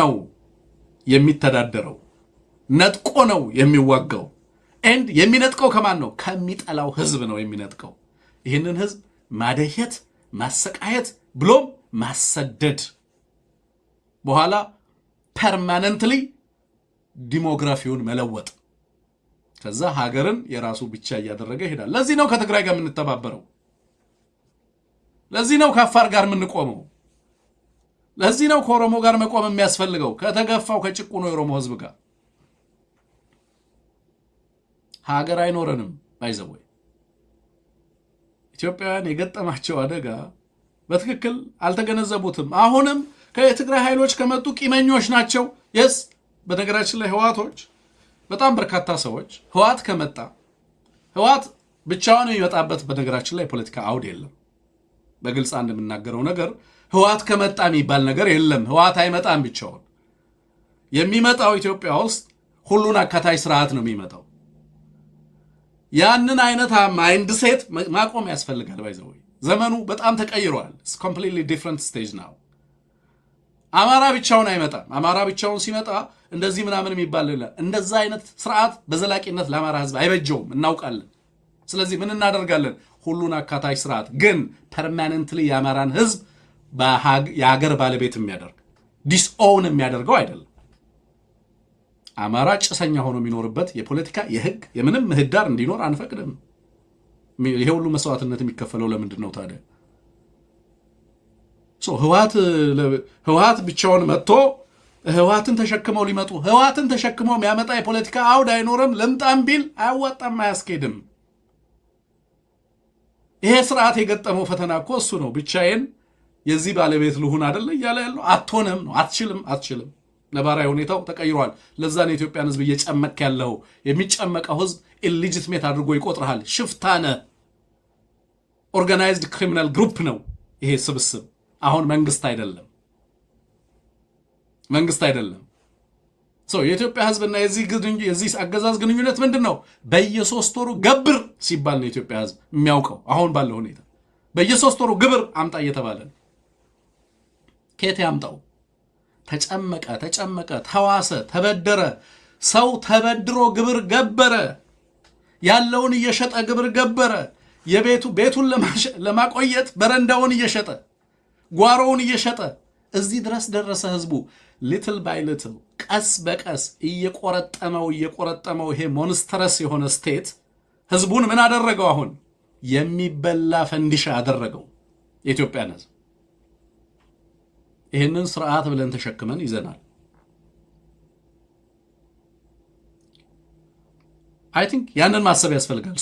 ነው የሚተዳደረው ነጥቆ ነው የሚዋጋው and የሚነጥቀው ከማን ነው ከሚጠላው ህዝብ ነው የሚነጥቀው ይሄንን ህዝብ ማደህየት ማሰቃየት ብሎም ማሰደድ በኋላ ፐርማነንትሊ ዲሞግራፊውን መለወጥ ከዛ ሀገርን የራሱ ብቻ ያደረገ ይሄዳል ለዚህ ነው ከትግራይ ጋር የምንተባበረው ለዚህ ነው ከአፋር ጋር የምንቆመው ለዚህ ነው ከኦሮሞ ጋር መቆም የሚያስፈልገው ከተገፋው ከጭቁኑ የኦሮሞ ህዝብ ጋር ሀገር አይኖርንም ባይዘው ኢትዮጵያውያን የገጠማቸው አደጋ በትክክል አልተገነዘቡትም አሁንም ከትግራይ ኃይሎች ከመጡ ቂመኞች ናቸው yes በነገራችን ላይ ህዋቶች በጣም በርካታ ሰዎች ህዋት ከመጣ ህዋት ብቻውን የሚመጣበት በነገራችን ላይ ፖለቲካ አውድ የለም በግልጽ እንደምናገረው ነገር ህዋት ከመጣ የሚባል ነገር የለም ህዋት አይመጣም ብቻውን የሚመጣው ኢትዮጵያ ውስጥ ሁሉን አካታይ ስርዓት ነው የሚመጣው ያንን አይነት ማይንድ ሴት ማቆም ያስፈልጋል ባይዘው ዘመኑ በጣም ተቀይሯል it's completely different stage now አማራ ብቻውን አይመጣም አማራ ብቻውን ሲመጣ እንደዚህ ምናምን የሚባል እንደዛ አይነት ስርዓት በዘላቂነት ለአማራ ህዝብ አይበጀውም እናውቃለን ስለዚህ ምን እናደርጋለን ሁሉን አካታይ ስርዓት ግን ፐርማነንትሊ የአማራን ህዝብ የሀገር ባለቤት የሚያደርግ ዲስኦውን የሚያደርገው አይደለም አማራ ጭሰኛ ሆኖ የሚኖርበት የፖለቲካ የህግ የምንም ምህዳር እንዲኖር አንፈቅድም ይሄ ሁሉ መስዋዕትነት የሚከፈለው ለምንድን ነው ታዲያ ህዋት ብቻውን መጥቶ ህዋትን ተሸክመው ሊመጡ ህዋትን ተሸክመው የሚያመጣ የፖለቲካ አውድ አይኖርም ለምጣም ቢል አያዋጣም አያስኬድም ይሄ ስርዓት የገጠመው ፈተና እኮ እሱ ነው ብቻዬን የዚህ ባለቤት ልሁን አይደል እያለ ያለው አትሆንም ነው አትችልም ነባራዊ ሁኔታው ተቀይሯል ለዛ ነው ኢትዮጵያን ህዝብ እየጨመቀ ያለው የሚጨመቀው ህዝብ ኢሊጂትሜት አድርጎ ይቆጥራል ሽፍታነ ኦርጋናይዝድ ክሪሚናል ግሩፕ ነው ይሄ ስብስብ አሁን መንግስት አይደለም የኢትዮጵያ ህዝብና የዚህ አገዛዝ ግንኙነት ምንድነው በየ3 ወሩ ገብር ሲባል ነው ኢትዮጵያ ህዝብ የሚያውቀው አሁን ባለው ሁኔታ በየ3 ወሩ ግብር አምጣ እየተባለ ከየት ያምጣው ተጨመቀ ተዋሰ ተበደረ ሰው ተበድሮ ግብር ገበረ ያለውን እየሸጠ ግብር ገበረ ቤቱን ለማቆየት በረንዳውን እየሸጠ ጓሮውን እየሸጠ እዚህ ድረስ ደረሰ ህዝቡ little by little ቀስ በቀስ እየቆረጠመው ይሄ ሞንስተረስ የሆነ ስቴት ህዝቡን ምን አደረገው አሁን የሚበላ ፈንዲሻ አደረገው የኢትዮጵያን ህዝብ ይሄንን ስርዓት ብለን ተሸክመን ይዘናል I think ያንን ማሰብ ያስፈልጋል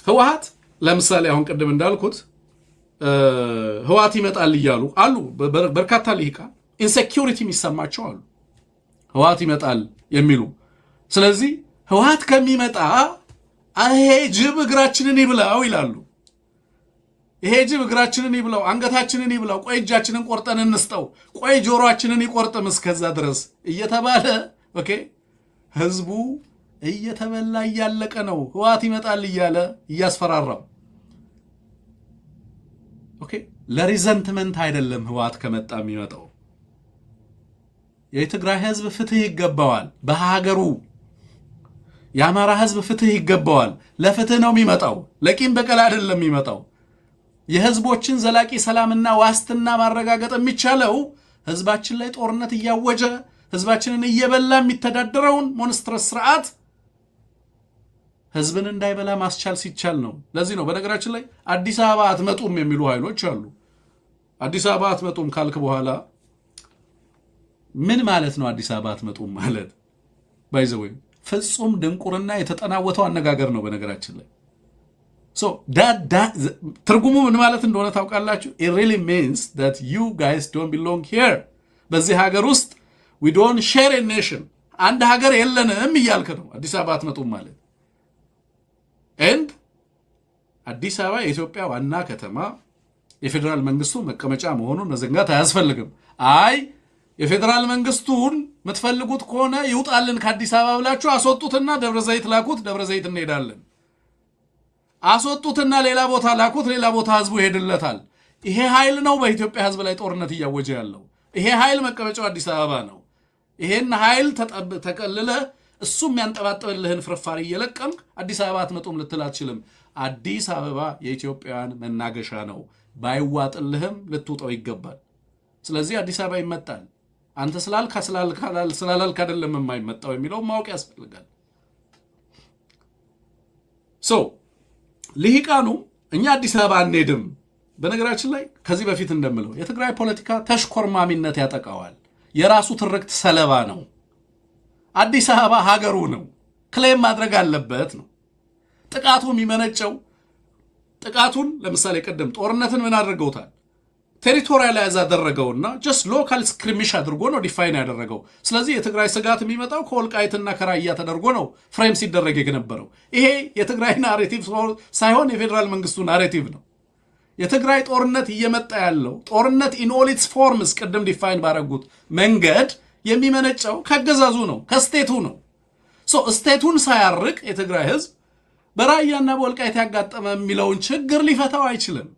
ህዋት ለምሳሌ አሁን ቀደም እንዳልኩት ህዋት ይመጣል ይያሉ አሉ በርካታ ሊቃ ኢንሴኩሪቲ የሚሰማቸው አሉ ህዋት ይመጣል የሚሉ ስለዚህ ህዋት ከሚመጣ አሄ ጅብ እግራችንን ይብላው ይላሉ ይሄ ጅብ እግራችንን ይብላው አንገታችንን ይብላው ቆይ እጃችንን ቆርጠን እንስጠው ቆይ ጆሮአችንን ይቆርጥም እስከዛ ድረስ እየተባለ ኦኬ ህዝቡ እየተበላ ያለቀ ነው ህዋት ይመጣል ይያለ ያስፈራራው ኦኬ ለሪዘንትመንት አይደለም ህዋት ከመጣ የሚመጣው የትግራይ ህዝብ ፍትህ ይገባዋል በሀገሩ የአማራ ህዝብ ፍትህ ይገባዋል ለፍትህ ነው የሚመጣው ለቂም በቀል አይደለም የሚመጣው የህዝቦችን ዘላቂ ሰላምና ዋስትና ማረጋገጥ የሚቻለው ህዝባችን ላይ ጦርነት እያወጀ ህዝባችንን እየበላ የሚተዳደረውን ሞንስተረስ ስርዓት ህዝብን እንዳይበላ ማስቻል ሲቻል ነው ለዚህ ነው በነገራችን ላይ አዲስ አበባ አትመጡም የሚሉ ኃይሎች አሉ አዲስ አበባ አትመጡም ካልክ በኋላ ምን ማለት ነው አዲስ አበባ አትመጡም ማለት ባይዘው ፍጹም ድንቁርና የተጠናወተው አነጋገር ነው በነገራችን ላይ ትርጉሙ ምን ማለት እንደሆነ ታውቃላችሁ it really means that you guys don't belong here በዚህ ሀገር ውስጥ we don't share a nation አንድ ሀገር የለንም ይያልከ ነው አዲስ አበባ አትመጡም ማለት and አዲስ አበባ የኢትዮጵያ ዋና ከተማ የፌደራል መንግስቱ መቀመጫ መሆኑን መዘንጋት አያስፈልግም አይ የፌደራል መንግስቱን ምትፈልጉት ከሆነ ይውጣልን ከአዲስ አበባ ብላችሁ አስወጡትና ደብረዘይት ላኩት ደብረዘይት እንሄዳለን አስወጡትና ሌላ ቦታ ላኩት ሌላ ቦታ ህዝቡ ሄድለታል ይሄ ኃይል ነው በኢትዮጵያ ህዝብ ላይ ጦርነት እያወጀ ያለው ይሄ ኃይል መቀመጫው አዲስ አበባ ነው። ይሄን ኃይል ተቀልለ እሱም ያንጠባጠብልህን ፍርፋሪ እየለቀምክ አዲስ አበባ አትመጡም ልትል አትችልም። አዲስ አበባ የኢትዮጵያውያን መናገሻ ነው። ባይዋጥልህም ልትውጠው ይገባል። ስለዚህ አዲስ አበባ ይመጣል። አንተ ስላላልክ አይደለም የማይመጣው የሚለው ማወቅ ያስፈልጋል። ልሂቃኑ እኛ አዲስ አበባ አንሄድም። በነገራችን ላይ ከዚህ በፊት እንደምለው የትግራይ ፖለቲካ ተሽኮርማሚነት ያጠቃዋል። የራሱ ትርክት ሰለባ ነው። አዲስ አበባ ሀገሩ ነው። ክሌም ማድረግ አለበት ነው። ጥቃቱ የሚመነጨው ጥቃቱን ለምሳሌ ቀደም ጦርነትን ምን አድርገውታል? ቴሪቶሪያላይዝ አደረገውና ጀስት ሎካል ስክሪሚሽ አድርጎ ነው ዲፋይን ያደረገው። ስለዚህ የትግራይ ስጋት የሚመጣው ከወልቃይትና ከራያ ተደርጎ ነው ፍሬም ሲደረግ የነበረው። ይሄ የትግራይ ናሬቲቭ ሳይሆን የፌዴራል መንግስቱ ናሬቲቭ ነው። የትግራይ ጦርነት እየመጣ ያለው ጦርነት ኢን ኦል ኢትስ ፎርምስ ቅድም ዲፋይን ባረጉት መንገድ የሚመነጨው ከገዛዙ ነው፣ ከስቴቱ ነው። ስቴቱን ሳያርቅ የትግራይ ህዝብ በራያና በወልቃይት ያጋጠመ የሚለውን ችግር ሊፈታው አይችልም።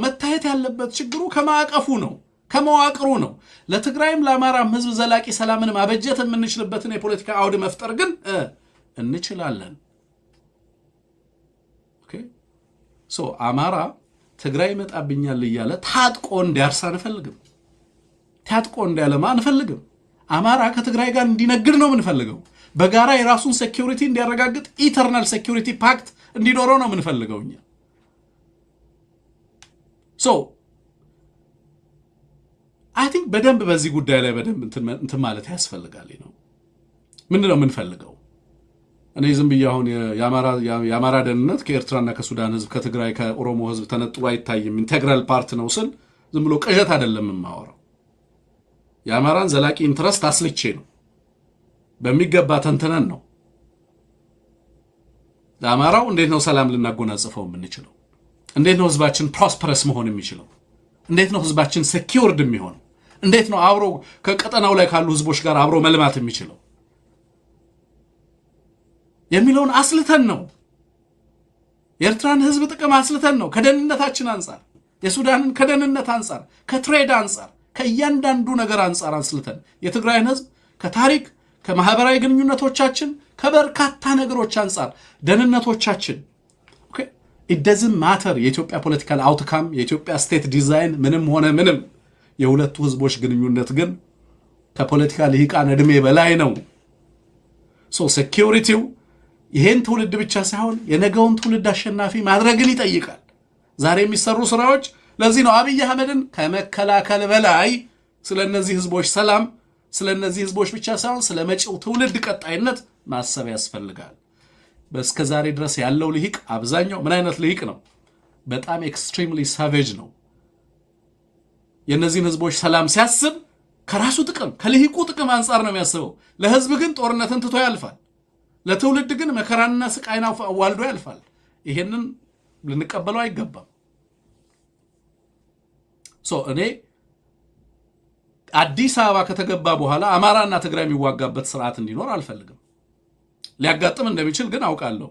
መታየት ያለበት ችግሩ ከማዕቀፉ ነው፣ ከመዋቅሩ ነው። ለትግራይም ለአማራም ህዝብ ዘላቂ ሰላምን ማበጀት የምንችልበትን የፖለቲካ አውድ መፍጠር ግን እንችላለን። አማራ ትግራይ ይመጣብኛል እያለ ታጥቆ እንዲያርስ አንፈልግም። ታጥቆ እንዲያለማ አንፈልግም። አማራ ከትግራይ ጋር እንዲነግድ ነው የምንፈልገው። በጋራ የራሱን ሴኩሪቲ እንዲያረጋግጥ ኢተርናል ሴኩሪቲ ፓክት እንዲኖረው ነው የምንፈልገው እኛ። አይ ቲንክ በደንብ በዚህ ጉዳይ ላይ በደንብ እንትን ማለት ያስፈልጋል ነው። ምንድነው የምንፈልገው? እኔ ዝም ብዬ አሁን የአማራ ደህንነት ከኤርትራና ከሱዳን ህዝብ ከትግራይ ከኦሮሞ ህዝብ ተነጥሎ አይታይም ኢንቴግራል ፓርት ነው ስል ዝም ብሎ ቅዠት አይደለም የማወራው። የአማራን ዘላቂ ኢንትረስት አስልቼ ነው በሚገባ ተንተነን ነው። ለአማራው እንዴት ነው ሰላም ልናጎናጽፈው የምንችለው? እንዴት ነው ህዝባችን ፕሮስፐረስ መሆን የሚችለው? እንዴት ነው ህዝባችን ሴኪውርድ የሚሆነው? እንዴት ነው አብሮ ከቀጠናው ላይ ካሉ ህዝቦች ጋር አብሮ መልማት የሚችለው የሚለውን አስልተን ነው። የኤርትራን ህዝብ ጥቅም አስልተን ነው ከደህንነታችን አንጻር፣ የሱዳንን ከደህንነት አንጻር፣ ከትሬድ አንጻር፣ ከእያንዳንዱ ነገር አንጻር አስልተን የትግራይን ህዝብ ከታሪክ ከማህበራዊ ግንኙነቶቻችን ከበርካታ ነገሮች አንጻር ደህንነቶቻችን it doesn't matter የኢትዮጵያ ፖለቲካል አውትካም የኢትዮጵያ ስቴት ዲዛይን ምንም ሆነ ምንም የሁለቱ ህዝቦች ግንኙነት ግን ከፖለቲካ ልሂቃን እድሜ በላይ ነው። ሴኩሪቲው ይሄን ትውልድ ብቻ ሳይሆን የነገውን ትውልድ አሸናፊ ማድረግን ይጠይቃል። ዛሬ የሚሰሩ ስራዎች ለዚህ ነው አብይ አህመድን ከመከላከል በላይ ስለነዚህ ህዝቦች ሰላም ስለነዚህ ህዝቦች ብቻ ሳይሆን ስለመጪው ትውልድ ቀጣይነት ማሰብ ያስፈልጋል። በስከ ዛሬ ድረስ ያለው ልሂቅ አብዛኛው ምን አይነት ልሂቅ ነው? በጣም ኤክስትሪምሊ ሳቬጅ ነው። የነዚህን ህዝቦች ሰላም ሲያስብ ከራሱ ጥቅም ከልሂቁ ጥቅም አንጻር ነው የሚያስበው። ለህዝብ ግን ጦርነትን ትቶ ያልፋል። ለትውልድ ግን መከራንና ስቃይን አዋልዶ ያልፋል። ይሄንን ልንቀበለው አይገባም። እኔ አዲስ አበባ ከተገባ በኋላ አማራና ትግራይ የሚዋጋበት ስርዓት እንዲኖር አልፈልግም። ሊያጋጥም እንደሚችል ግን አውቃለሁ።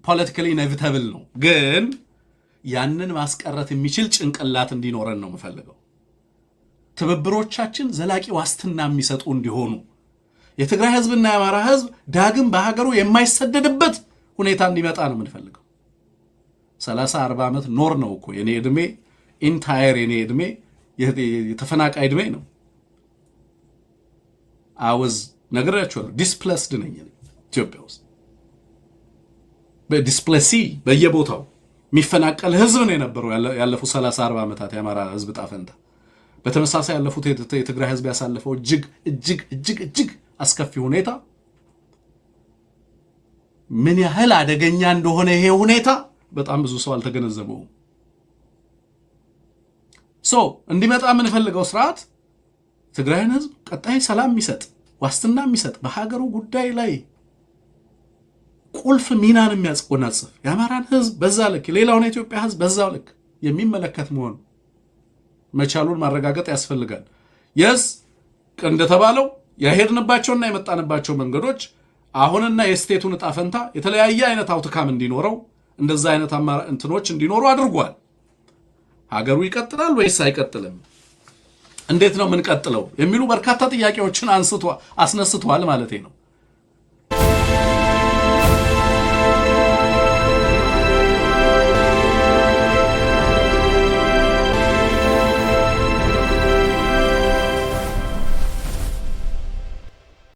ፖለቲካሊ ኢኔቪታብል ነው። ግን ያንን ማስቀረት የሚችል ጭንቅላት እንዲኖረን ነው የምፈልገው። ትብብሮቻችን ዘላቂ ዋስትና የሚሰጡ እንዲሆኑ የትግራይ ህዝብና የአማራ ህዝብ ዳግም በሀገሩ የማይሰደድበት ሁኔታ እንዲመጣ ነው የምንፈልገው። 30-40 ዓመት ኖር ነው እኮ የኔ እድሜ ኢንታየር የኔ እድሜ የተፈናቃይ እድሜ ነው። አወዝ ነገራችኋለሁ ዲስፕሌስድ ነኝ ኢትዮጵያ ውስጥ በዲስፕሌሲ በየቦታው የሚፈናቀል ህዝብ ነው የነበረው ያለፉት 30-40 ዓመታት የአማራ ህዝብ ጣፈንታ። በተመሳሳይ ያለፉት የትግራይ ህዝብ ያሳለፈው እጅግ አስከፊ ሁኔታ ምን ያህል አደገኛ እንደሆነ ይሄ ሁኔታ በጣም ብዙ ሰው አልተገነዘበውም። እንዲመጣ የምንፈልገው ስርዓት ትግራይን ህዝብ ቀጣይ ሰላም የሚሰጥ ዋስትና የሚሰጥ በሀገሩ ጉዳይ ላይ ቁልፍ ሚናን የሚያጽቆናጽፍ የአማራን ህዝብ በዛ ልክ ሌላውን የኢትዮጵያ ህዝብ በዛው ልክ የሚመለከት መሆን መቻሉን ማረጋገጥ ያስፈልጋል። የስ እንደተባለው የሄድንባቸውና የመጣንባቸው መንገዶች አሁንና የስቴቱን ዕጣ ፈንታ የተለያየ አይነት አውትካም እንዲኖረው እንደዛ አይነት እንትኖች እንዲኖሩ አድርጓል። ሀገሩ ይቀጥላል ወይስ አይቀጥልም? እንዴት ነው የምንቀጥለው የሚሉ በርካታ ጥያቄዎችን አስነስቷል ማለት ነው።